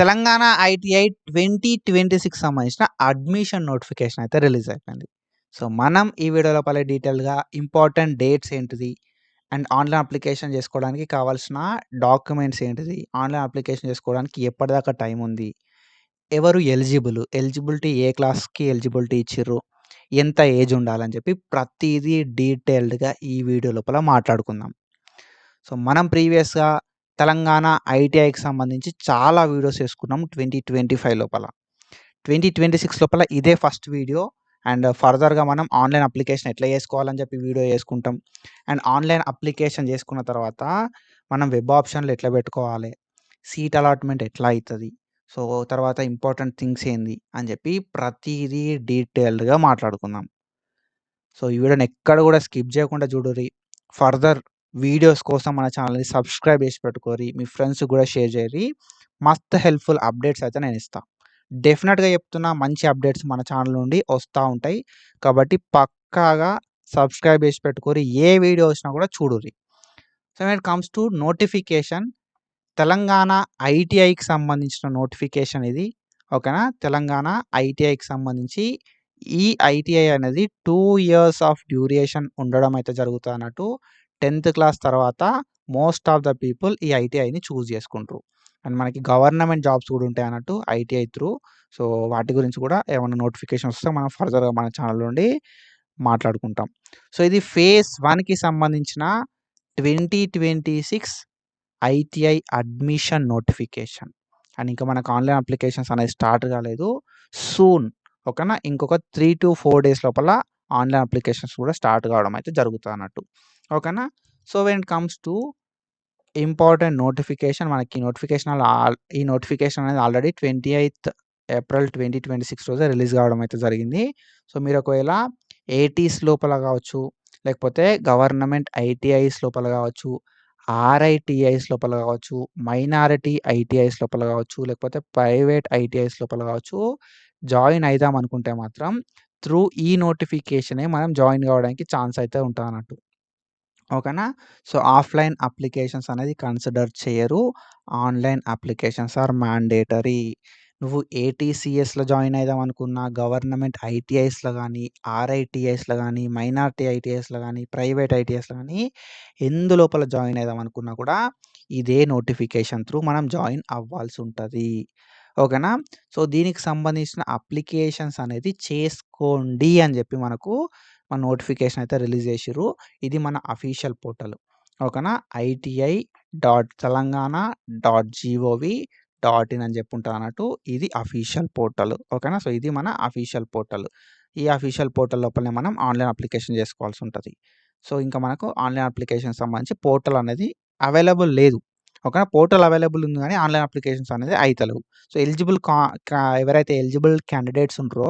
Telangana ITI 2026 సంబంధించిన admission notification అయితే release అయిపోయింది. సో, మనం ఈ వీడియో లోపల డీటెయిల్‌గా ఇంపార్టెంట్ డేట్స్ ఏంటిది? అండ్ ఆన్‌లైన్ అప్లికేషన్ చేసుకోవడానికి కావాల్సిన డాక్యుమెంట్స్ ఏంటిది? ఆన్‌లైన్ అప్లికేషన్ చేసుకోవడానికి ఎప్పటిదాకా టైం ఉంది? ఎవరు ఎలిజిబుల్? ఎలిజిబిలిటీ ఏ క్లాస్‌కి ఎలిజిబిలిటీ ఇచ్చిర్రు? ఎంత ఏజ్ ఉండాలని చెప్పి ప్రతీదీ డీటెయిల్డ్‌గా ఈ వీడియో లోపల మాట్లాడుకుందాం. సో, మనం ప్రీవియస్‌గా తెలంగాణ ఐటీఐకి సంబంధించి చాలా వీడియోస్ చేసుకున్నాం 2025 లోపల. 2026 లోపల ఇదే ఫస్ట్ వీడియో. అండ్ ఫర్దర్‌గా మనం ఆన్‌లైన్ అప్లికేషన్ ఎట్లా చేసుకోవాలని చెప్పి వీడియో చేసుకుంటాం. అండ్ ఆన్‌లైన్ అప్లికేషన్ చేసుకున్న తర్వాత మనం వెబ్ ఆప్షన్‌లు ఎట్లా పెట్టుకోవాలి? సీట్ అలాట్‌మెంట్ ఎట్లా అయితది? సో, తర్వాత ఇంపార్టెంట్ థింగ్స్ ఏంది? అని చెప్పి ప్రతీదీ డీటెయిల్డ్‌గా మాట్లాడుకుందాం. సో, ఈ వీడియోని ఎక్కడ కూడా స్కిప్ చేయకుండా చూడుర్రి. ఫర్దర్ వీడియోస్ కోసం మన ఛానల్‌ని సబ్స్క్రైబ్ చేసి పెట్టుకోర్రి. మీ ఫ్రెండ్స్‌కి కూడా షేర్ చేయర్రి. మస్త్ హెల్ప్‌ఫుల్ అప్డేట్స్ అయితే నేను ఇస్తా. డెఫినిట్‌గా చెప్తున్నా, మంచి అప్డేట్స్ మన ఛానల్ నుండి వస్తా ఉంటాయి. కాబట్టి పక్కాగా సబ్స్క్రైబ్ చేసి పెట్టుకోర్రి. ఏ వీడియో వచ్చినా కూడా చూడుర్రి. So, when it comes to notification, Telangana ఐటీఐకి సంబంధించిన నోటిఫికేషన్ ఇది. ఓకేనా? తెలంగాణ ఐటీఐకి సంబంధించి ఈ ఐటీఐ అనేది 2 ఇయర్స్ ఆఫ్ డ్యూరేషన్ ఉండడం అయితే జరుగుతదన్నట్టు. 10థ్ క్లాస్ తర్వాత మోస్ట్ ఆఫ్ ద పీపుల్ ఈ ఐటీఐని చూజ్ చేసుకుంటారు. అండ్ మనకి గవర్నమెంట్ జాబ్స్ కూడా ఉంటాయి అన్నట్టు ఐటీఐ త్రూ. సో, వాటి గురించి కూడా ఏమన్నా నోటిఫికేషన్ వస్తే మనం ఫర్దర్‌గా మన ఛానల్ నుండి మాట్లాడుకుంటాం. సో, ఇది ఫేజ్ 1కి సంబంధించిన 2026 ఐటీఐ అడ్మిషన్ నోటిఫికేషన్. అండ్ ఇంకా మనకు ఆన్‌లైన్ అప్లికేషన్స్ అనేది స్టార్ట్ కాలేదు. సూన్ ఓకేనా? ఇంకొక 3-4 డేస్ లోపల ఆన్‌లైన్ అప్లికేషన్స్ కూడా స్టార్ట్ కావడం అయితే జరుగుతదన్నట్టు. ఓకేనా? So, when it comes to important notification, మనకి ఈ నోటిఫికేషన్ అనేది ఆల్రెడీ 28థ్ ఏప్రిల్ 2026 రోజే రిలీజ్ కావడం అయితే జరిగింది. సో, మీరు ఒకవేళ ఏటీస్ లోపల కావచ్చు, లేకపోతే గవర్నమెంట్ ఐటీఐస్ లోపల కావచ్చు, ఆర్ఐటీఐస్ లోపల కావచ్చు, మైనారిటీ ఐటీఐస్ లోపల కావచ్చు, లేకపోతే ప్రైవేట్ ఐటీఐస్ లోపల కావచ్చు, జాయిన్ అయిదాం అనుకుంటే మాత్రం త్రూ ఈ నోటిఫికేషనే మనం జాయిన్ కావడానికి ఛాన్స్ అయితే ఉంటదన్నట్టు. ఓకేనా? సో, ఆఫ్‌లైన్ అప్లికేషన్స్ అనేది కన్సిడర్ చేయరు. Online applications are mandatory. నువ్వు ఏటీసీఎస్‌లో జాయిన్ అయిదాం అనుకున్నా, గవర్నమెంట్ ఐటీఐస్‌లో గానీ, ఆర్ఐటీఐస్‌లో గానీ, మైనారిటీ ఐటీఐస్‌లో గానీ, ప్రైవేట్ ఐటీఐస్‌లో గానీ, ఎందులోపల జాయిన్ అయిదాం అనుకున్నా కూడా ఇదే నోటిఫికేషన్ త్రూ మనం జాయిన్ అవ్వాల్సుంటది. ఓకేనా? సో, దీనికి సంబంధించిన అప్లికేషన్స్ అనేది చేసుకోండి అని జెప్పి మనకు మన నోటిఫికేషన్ అయితే రిలీజ్ చేసిర్రు. ఇది మన అఫీషియల్ పోర్టల్. ఓకేనా? iti.telangana.gov.in అని చెప్పి ఉంటదన్నట్టు. ఇది అఫీషియల్ పోర్టల్. ఓకేనా? సో, ఇది మన అఫీషియల్ పోర్టల్. ఈ అఫీషియల్ పోర్టల్ లోపలనే మనం ఆన్‌లైన్ అప్లికేషన్ చేసుకోవాల్సి ఉంటది. సో, ఇంకా మనకు ఆన్‌లైన్ అప్లికేషన్‌కి సంబంధించి పోర్టల్ అనేది అవైలబుల్ లేదు. ఓకేనా? పోర్టల్ అవైలబుల్ ఉంది గానీ ఆన్‌లైన్ అప్లికేషన్స్ అనేది అయితలేవు. సో, ఎలిజిబుల్ కా కా ఎవరైతే ఎలిజిబుల్ క్యాండిడేట్స్ ఉంటరో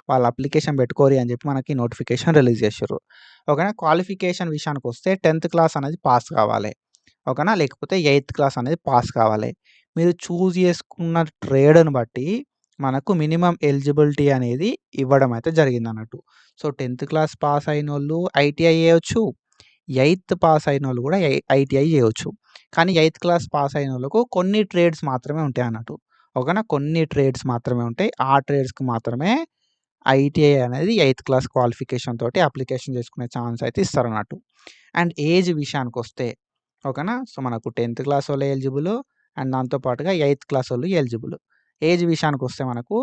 వాళ్ళు అప్లికేషన్ పెట్టుకోరి అని చెప్పి మనకి నోటిఫికేషన్ రిలీజ్ చేసిర్రు. ఓకేనా? క్వాలిఫికేషన్ విషయానికొస్తే 10థ్ క్లాస్ అనేది పాస్ కావాలి. ఓకేనా? లేకపోతే 8థ్ క్లాస్ అనేది పాస్ కావాలి. మీరు చూజ్ చేసుకున్న ట్రేడ్‌ని బట్టి మనకు మినిమమ్ ఎలిజిబిలిటీ అనేది ఇవ్వడం అయితే జరిగిందన్నట్టు. సో, 10థ్ క్లాస్ పాస్ అయినోళ్ళు ఐటీఐ చేయొచ్చు. 8థ్ పాస్ అయినోళ్ళు కూడా ఐటీఐ చేయొచ్చు. కానీ 8థ్ క్లాస్ పాస్ అయినోళ్ళకు కొన్ని ట్రేడ్స్ మాత్రమే ఉంటాయన్నట్టు. ఓకేనా? కొన్ని ట్రేడ్స్ మాత్రమే ఉంటాయి. ఆ ట్రేడ్స్‌కి మాత్రమే ఐటీఐ అనేది 8థ్ క్లాస్ క్వాలిఫికేషన్ తోటి అప్లికేషన్ చేసుకునే ఛాన్స్ అయితే ఇస్తారన్నట్టు. అండ్ ఏజ్ విషయానికొస్తే ఓకేనా? సో, మనకు 10థ్ క్లాసోళ్ళే ఎలిజిబుల్. అండ్ దాంతో పాటుగా 8థ్ క్లాసోళ్ళు ఎలిజిబుల్. ఏజ్ విషయానికొస్తే మనకు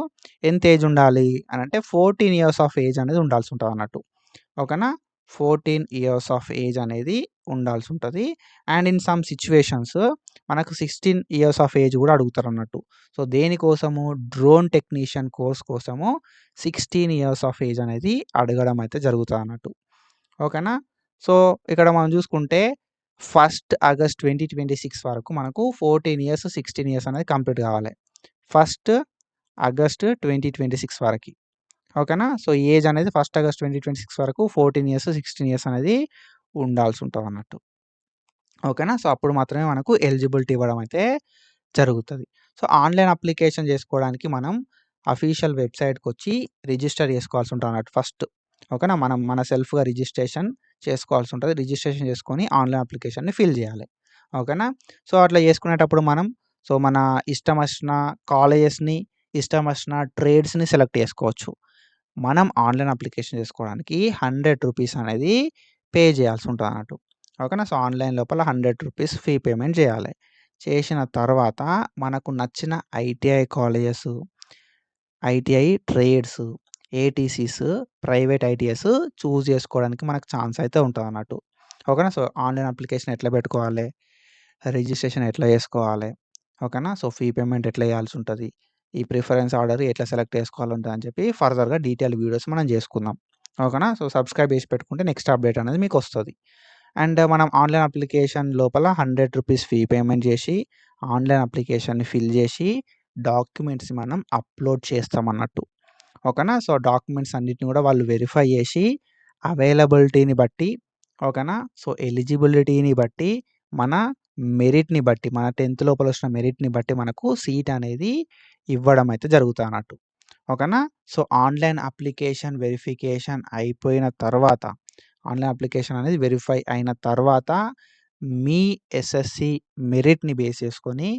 ఎంత ఏజ్ ఉండాలి అనంటే 14 ఇయర్స్ ఆఫ్ ఏజ్ అనేది ఉండాల్సుంటదన్నట్టు. ఓకేనా? 14 ఇయర్స్ ఆఫ్ ఏజ్ అనేది ఉండాల్సుంటది. అండ్ ఇన్ సమ్ సిట్యుయేషన్స్ మనకు 16 ఇయర్స్ ఆఫ్ ఏజ్ కూడా అడుగుతారన్నట్టు. సో, దేనికోసము డ్రోన్ టెక్నీషియన్ కోర్స్ కోసము 16 ఇయర్స్ ఆఫ్ ఏజ్ అనేది అడగడం అయితే జరుగుతదన్నట్టు. ఓకేనా? సో, ఇక్కడ మనం చూసుకుంటే 1 ఆగస్ట్ 2026 వరకు మనకు 14 ఇయర్స్, 16 ఇయర్స్ అనేది కంప్లీట్ కావాలి. 1 ఆగస్ట్ 2026 వరకి. ఓకేనా? సో, ఏజ్ అనేది 1 ఆగస్ట్ 2026 వరకు 14 ఇయర్స్, 16 ఇయర్స్ అనేది ఉండాల్సుంటదన్నట్టు. ఓకేనా? సో, అప్పుడు మాత్రమే మనకు ఎలిజిబిలిటీ ఇవ్వడం అయితే జరుగుతది. సో, ఆన్‌లైన్ అప్లికేషన్ చేసుకోవడానికి మనం అఫీషియల్ వెబ్‌సైట్‌కొచ్చి రిజిస్టర్ చేసుకోవాల్సి ఉంటదన్నట్టు ఫస్ట్. ఓకేనా? మనం మన సెల్ఫ్‌గా రిజిస్ట్రేషన్ చేసుకోవాల్సి ఉంటది. రిజిస్ట్రేషన్ చేసుకొని ఆన్‌లైన్ అప్లికేషన్‌ని ఫిల్ చేయాలి. ఓకేనా? సో, అట్లా చేసుకునేటప్పుడు మనం సో, మన ఇష్టమొచ్చిన కాలేజెస్‌ని, ఇష్టమొచ్చిన ట్రేడ్స్‌ని సెలెక్ట్ చేసుకోవచ్చు. మనం ఆన్‌లైన్ అప్లికేషన్ చేసుకోవడానికి రూ. 100 అనేది పే చేయాల్సుంటదన్నట్టు. ఓకేనా. సో, ఆన్‌లైన్ లోపల రూ. 100 ఫీ పేమెంట్ చేయాలి. చేసిన తర్వాత మనకు నచ్చిన ITI colleges, ITI trades, ఏటీసీస్, private ITS choose చేసుకోవడానికి మనకు ఛాన్స్ అయితే ఉంటదన్నట్టు. ఓకేనా. సో, ఆన్‌లైన్ అప్లికేషన్ ఎట్లా పెట్టుకోవాలి? రిజిస్ట్రేషన్ ఎట్లా చేసుకోవాలి? ఓకేనా. సో, ఫీ పేమెంట్ ఎట్లా చేయాల్సుంటది? ఈ ప్రిఫరెన్స్ ఆర్డర్ ఎట్లా సెలెక్ట్ చేసుకోవాలుంటదని చెప్పి ఫర్దర్‌గా డీటెయిల్ వీడియోస్ మనం చేసుకుందాం. ఓకేనా. సో, సబ్స్క్రైబ్ చేసి పెట్టుకుంటే నెక్స్ట్ అప్డేట్ అనేది మీకొస్తది. అండ్ మనం ఆన్‌లైన్ అప్లికేషన్ లోపల రూ. 100 ఫీ పేమెంట్ చేసి, ఆన్‌లైన్ అప్లికేషన్‌ని ఫిల్ చేసి, డాక్యుమెంట్స్ మనం అప్‌లోడ్ చేస్తామన్నట్టు. ఓకేనా. సో, డాక్యుమెంట్స్ అన్నిటిని కూడా వాళ్ళు వెరిఫై చేసి, అవైలబిలిటీని బట్టి ఓకేనా. సో, ఎలిజిబిలిటీని బట్టి, మన మెరిట్‌ని బట్టి, మన 10థ్ లోపల వచ్చిన మెరిట్‌ని బట్టి మనకు సీట్ అనేది ఇవ్వడం అయితే జరుగుతదన్నట్టు. ఓకేనా. సో, ఆన్‌లైన్ అప్లికేషన్ వెరిఫికేషన్ అయిపోయిన తర్వాత, ఆన్‌లైన్ అప్లికేషన్ అనేది వెరిఫై అయిన తర్వాత, మీ ఎస్ఎస్‌సి మెరిట్‌ని బేస్ చేసుకొని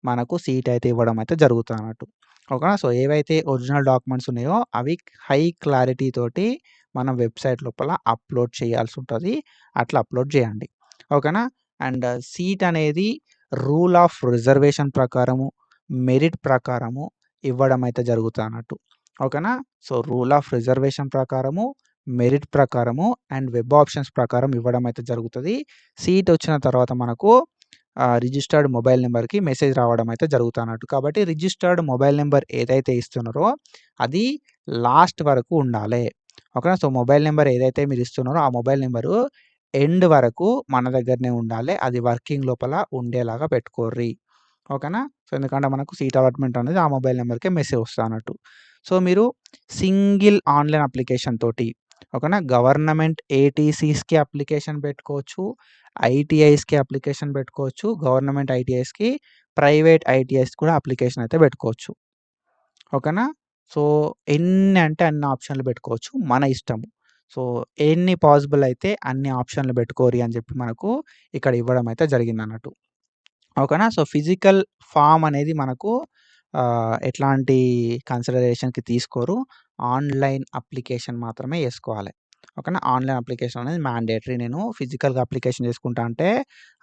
మనకు సీట్ అయితే ఇవ్వడం అయితే జరుగుతదన్నట్టు. ఓకేనా. సో, ఏవైతే ఒరిజినల్ డాక్యుమెంట్స్ ఉన్నాయో అవి హై క్లారిటీ తోటి మన వెబ్‌సైట్ లోపల అప్‌లోడ్ చేయాల్సుంటది. అట్లా అప్‌లోడ్ చేయండి. ఓకేనా. అండ్ సీట్ అనేది రూల్ ఆఫ్ రిజర్వేషన్ ప్రకారము, మెరిట్ ప్రకారము ఇవ్వడం అయితే జరుగుతదన్నట్టు. ఓకేనా. సో, రూల్ ఆఫ్ రిజర్వేషన్ ప్రకారము, మెరిట్ ప్రకారము అండ్ వెబ్ ఆప్షన్స్ ప్రకారం ఇవ్వడం అయితే జరుగుతది. సీట్ వచ్చిన తర్వాత మనకు రిజిస్టర్డ్ మొబైల్ నంబర్‌కి మెసేజ్ రావడం అయితే జరుగుతదన్నట్టు. కాబట్టి రిజిస్టర్డ్ మొబైల్ నంబర్ ఏదైతే ఇస్తున్నారో అది లాస్ట్ వరకు ఉండాలే. ఓకేనా. సో, మొబైల్ నంబర్ ఏదైతే మీరు ఇస్తున్నారో ఆ మొబైల్ నంబరు ఎండ్ వరకు మన దగ్గరనే ఉండాలి. అది వర్కింగ్ లోపల ఉండేలాగా పెట్టుకోర్రి. ఓకేనా. సో, ఎందుకంటే మనకు సీట్ అలాట్‌మెంట్ అనేది ఆ మొబైల్ నంబర్‌కే మెసేజ్ వస్తదన్నట్టు. సో, మీరు సింగిల్ ఆన్‌లైన్ అప్లికేషన్ తోటి ఓకేనా. గవర్నమెంట్ ఏటీసీస్‌కి అప్లికేషన్ పెట్టుకోవచ్చు. ఐటీఐస్‌కి అప్లికేషన్ పెట్టుకోవచ్చు. గవర్నమెంట్ ఐటీఐస్‌కి, ప్రైవేట్ ఐటీఐస్‌కి కూడా అప్లికేషన్ అయితే పెట్టుకోవచ్చు. ఓకేనా. సో, ఎన్ని అంటే అన్ని ఆప్షన్‌లు పెట్టుకోవచ్చు. మన ఇష్టము. సో, ఎన్ని పాసిబుల్ అయితే అన్ని ఆప్షన్‌లు పెట్టుకోరి అని చెప్పి మనకు ఇక్కడ ఇవ్వడం అయితే జరిగిందన్నట్టు. ఓకేనా. సో, ఫిజికల్ ఫార్మ్ అనేది మనకు ఎట్లాంటి కన్సిడరేషన్‌కి తీసుకోరు. ఆన్‌లైన్ అప్లికేషన్ మాత్రమే యేసుకోవాలి. ఓకేనా. ఆన్‌లైన్ అప్లికేషన్ అనేది మ్యాండేటరీ. నేను ఫిజికల్‌గా అప్లికేషన్ చేసుకుంటా అంటే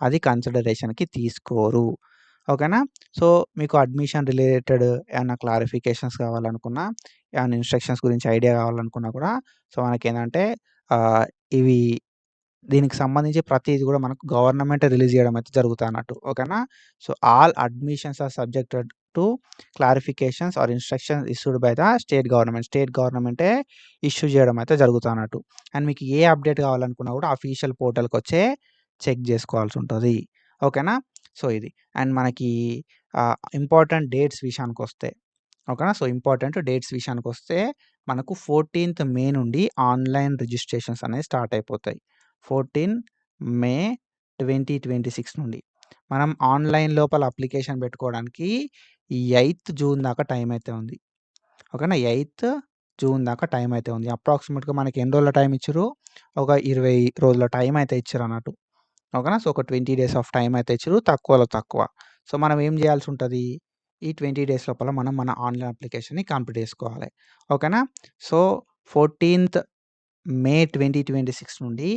అది కన్సిడరేషన్‌కి తీసుకోరు. ఓకేనా. సో, మీకు అడ్మిషన్ రిలేటెడ్ ఏమన్నా క్లారిఫికేషన్స్ కావాలనుకున్నా, ఏమన్నా ఇన్‌స్ట్రక్షన్స్ గురించి ఐడియా కావాలనుకున్నా కూడా సో, మనకేందంటే ఇవి దీనికి సంబంధించి ప్రతీది కూడా మనకు గవర్నమెంటే రిలీజ్ చేయడం అయితే జరుగుతదన్నట్టు. ఓకేనా. So, all admissions are subjected to clarifications or instructions issued by the state government. State గవర్నమెంటే ఇష్యూ చేయడం అయితే జరుగుతదన్నట్టు. అండ్ మీకు ఏ అప్డేట్ కావాలనుకున్నా కూడా అఫీషియల్ పోర్టల్‌కొచ్చే చెక్ చేసుకోవాల్సుంటది. ఓకేనా. సో, ఇది. అండ్ మనకి ఇంపార్టెంట్ డేట్స్ విషయానికొస్తే ఓకేనా. సో, ఇంపార్టెంట్ డేట్స్ విషయానికొస్తే మనకు 14థ్ మే నుండి ఆన్‌లైన్ రిజిస్ట్రేషన్స్ అనేవి స్టార్ట్ అయిపోతాయి. 14 మే 2026 నుండి. మనం ఆన్‌లైన్ లోపల అప్లికేషన్ పెట్టుకోవడానికి 8థ్ జూన్ దాకా టైం అయితే ఉంది. ఓకేనా. 8థ్ జూన్ దాకా టైం అయితే ఉంది. అప్రాక్సిమేట్‌గా మనకి ఎన్ని రోజుల టైం ఇచ్చిర్రు? ఒక 20 రోజుల టైం అయితే ఇచ్చిరన్నట్టు. ఓకేనా. సో, ఒక 20 డేస్ ఆఫ్ టైమ్ అయితే ఇచ్చిర్రు. తక్కువలో తక్కువ. సో, మనం ఏం చేయాల్సుంటది? ఈ 20 డేస్ లోపల మనం మన ఆన్‌లైన్ అప్లికేషన్‌ని కంప్లీట్ చేసుకోవాలి. ఓకేనా. సో, 14థ్ మే 2026 నుండి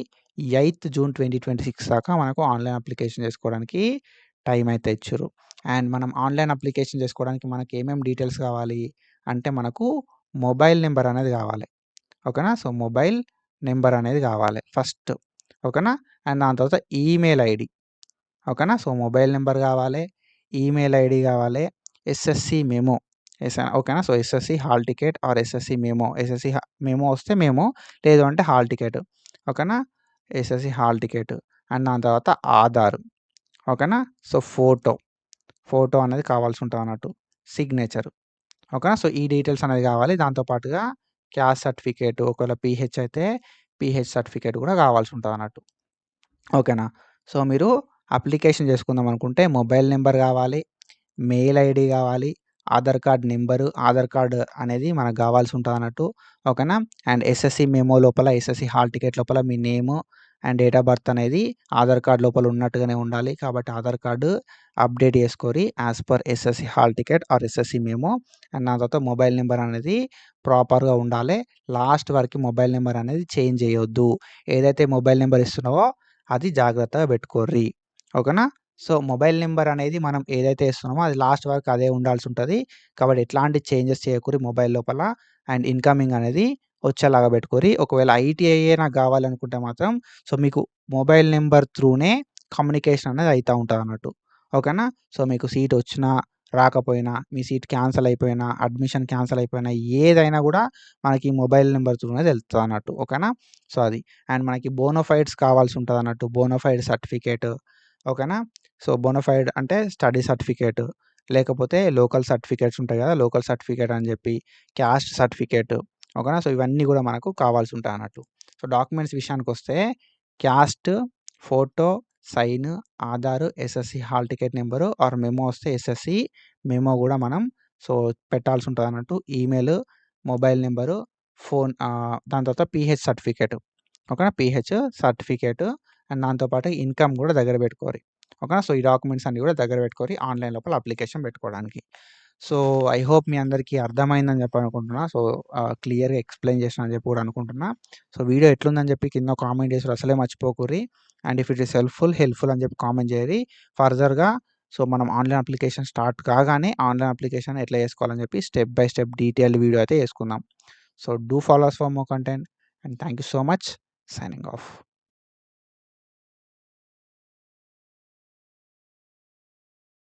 8థ్ జూన్ 2026 దాకా మనకు ఆన్‌లైన్ అప్లికేషన్ చేసుకోవడానికి టైం అయితే ఇచ్చిర్రు. అండ్ మనం ఆన్‌లైన్ అప్లికేషన్ చేసుకోవడానికి మనకి ఏమేం డీటెయిల్స్ కావాలి? అంటే మనకు మొబైల్ నంబర్ అనేది కావాలి. ఓకేనా. సో, మొబైల్ నంబర్ అనేది కావాలి ఫస్ట్. ఓకేనా. అండ్ దాని తర్వాత ఈమెయిల్ ఐడీ. ఓకేనా. సో, మొబైల్ నంబర్ కావాలి, ఈమెయిల్ ఐడీ కావాలి, ఎస్ఎస్‌సి మెమో ఓకేనా. So, SSC hall ticket or SSC memo. SSC memo వస్తే మెమో, లేదు అంటే హాల్ టికెట్. ఓకేనా. ఎస్ఎస్‌సి హాల్ టికెట్ అండ్ దాని తర్వాత ఆధార్. ఓకేనా. సో, ఫోటో అనేది కావాల్సి ఉంటదన్నట్టు. సిగ్నేచర్. ఓకేనా. సో, ఈ డీటెయిల్స్ అనేది కావాలి. దాంతో పాటుగా క్యాస్ట్ సర్టిఫికేట్ ఒకవేళ పీహెచ్ అయితే పీహెచ్ సర్టిఫికేట్ కూడా కావాల్సి ఉంటదన్నట్టు. ఓకేనా. సో, మీరు అప్లికేషన్ చేసుకుందాం అనుకుంటే మొబైల్ నంబర్ కావాలి, మెయిల్ ఐడీ కావాలి, Aadhaar card number, Aadhaar card అనేది మనకు కావాల్సి ఉంటదన్నట్టు. ఓకేనా. అండ్ ఎస్ఎస్‌సి మెమో లోపల, ఎస్ఎస్‌సి హాల్ టికెట్ లోపల మీ name and date of birth అనేది ఆధార్ కార్డ్ లోపల ఉన్నట్టుగానే ఉండాలి. కాబట్టి ఆధార్ కార్డు అప్డేట్ చేసుకోరి as per SSC hall ticket or SSC memo. And దాని తర్వాత మొబైల్ నంబర్ అనేది ప్రాపర్‌గా ఉండాలి. లాస్ట్ వరకు మొబైల్ నంబర్ అనేది చేంజ్ చేయొద్దు. ఏదైతే మొబైల్ నంబర్ ఇస్తున్నావో అది జాగ్రత్తగా పెట్టుకోర్రి. ఓకేనా? సో, మొబైల్ నంబర్ అనేది మనం ఏదైతే ఇస్తున్నామో అది లాస్ట్ వరకు అదే ఉండాల్సి ఉంటది. కాబట్టి ఎట్లాంటి చేంజెస్ చేయకుర్రి మొబైల్ లోపల. అండ్ ఇన్‌కమింగ్ అనేది వచ్చేలాగా పెట్టుకోర్రి. ఒకవేళ ఐటీఐయే నాకు కావాలనుకుంటే మాత్రం సో, మీకు మొబైల్ నంబర్ త్రూనే కమ్యూనికేషన్ అనేది అయితా ఉంటదన్నట్టు. ఓకేనా? సో, మీకు సీట్ వచ్చినా, రాకపోయినా, మీ సీట్ క్యాన్సెల్ అయిపోయినా, అడ్మిషన్ క్యాన్సెల్ అయిపోయినా ఏదైనా గూడా మనకి మొబైల్ నంబర్ త్రూనే తెలుస్తదన్నట్టు. ఓకేనా? సో, అది. అండ్ మనకి బోనోఫైడ్స్ కావాల్సి ఉంటదన్నట్టు. Bonafide certificate. ఓకేనా? సో, బోనోఫైడ్ అంటే స్టడీ సర్టిఫికేట్, లేకపోతే లోకల్ సర్టిఫికేట్స్ ఉంటాయి గదా! లోకల్ సర్టిఫికేట్ అని జెప్పి, క్యాస్ట్ సర్టిఫికేట్. ఓకేనా? సో, ఇవన్నీ గూడా మనకు కావాల్సి ఉంటాయన్నట్టు. సో, డాక్యుమెంట్స్ విషయానికొస్తే caste, photo, sign, Aadhaar, SSC hall ticket number or memo వస్తే ఎస్ఎస్‌సి మెమో గూడా మనం సో, పెట్టాల్సి ఉంటదన్నట్టు. ఈమెయిల్, మొబైల్ నంబరు, దాని తర్వాత పీహెచ్ సర్టిఫికేట్. ఓకేనా? పీహెచ్ సర్టిఫికేట్ అండ్ దాంతో పాటు ఇన్‌కమ్ గూడా దగ్గర పెట్టుకోరి. ఓకేనా? సో, ఈ డాక్యుమెంట్స్ అన్నీ గూడా దగ్గర పెట్టుకోరి ఆన్‌లైన్ లోపల అప్లికేషన్ పెట్టుకోవడానికి. సో, ఐ హోప్ మీ అందరికీ అర్థమైందని చెప్పి అనుకుంటున్నా. సో, క్లియర్‌గా ఎక్స్‌ప్లెయిన్ చేసినా అని చెప్పి కూడా అనుకుంటున్నా. సో, వీడియో ఎట్లుందని చెప్పి కింద కామెంట్ చేసుడు అసలే మర్చిపోకుర్రి. And if it is helpful అని చెప్పి కామెంట్ చేయిరి. ఫర్దర్‌గా సో, మనం ఆన్‌లైన్ అప్లికేషన్ స్టార్ట్ కాగానే ఆన్‌లైన్ అప్లికేషన్ ఎట్లా చేసుకోవాలని చెప్పి step by step detailed video అయితే చేసుకుందాం. So, do follow us for more content and thank you so much. Signing of.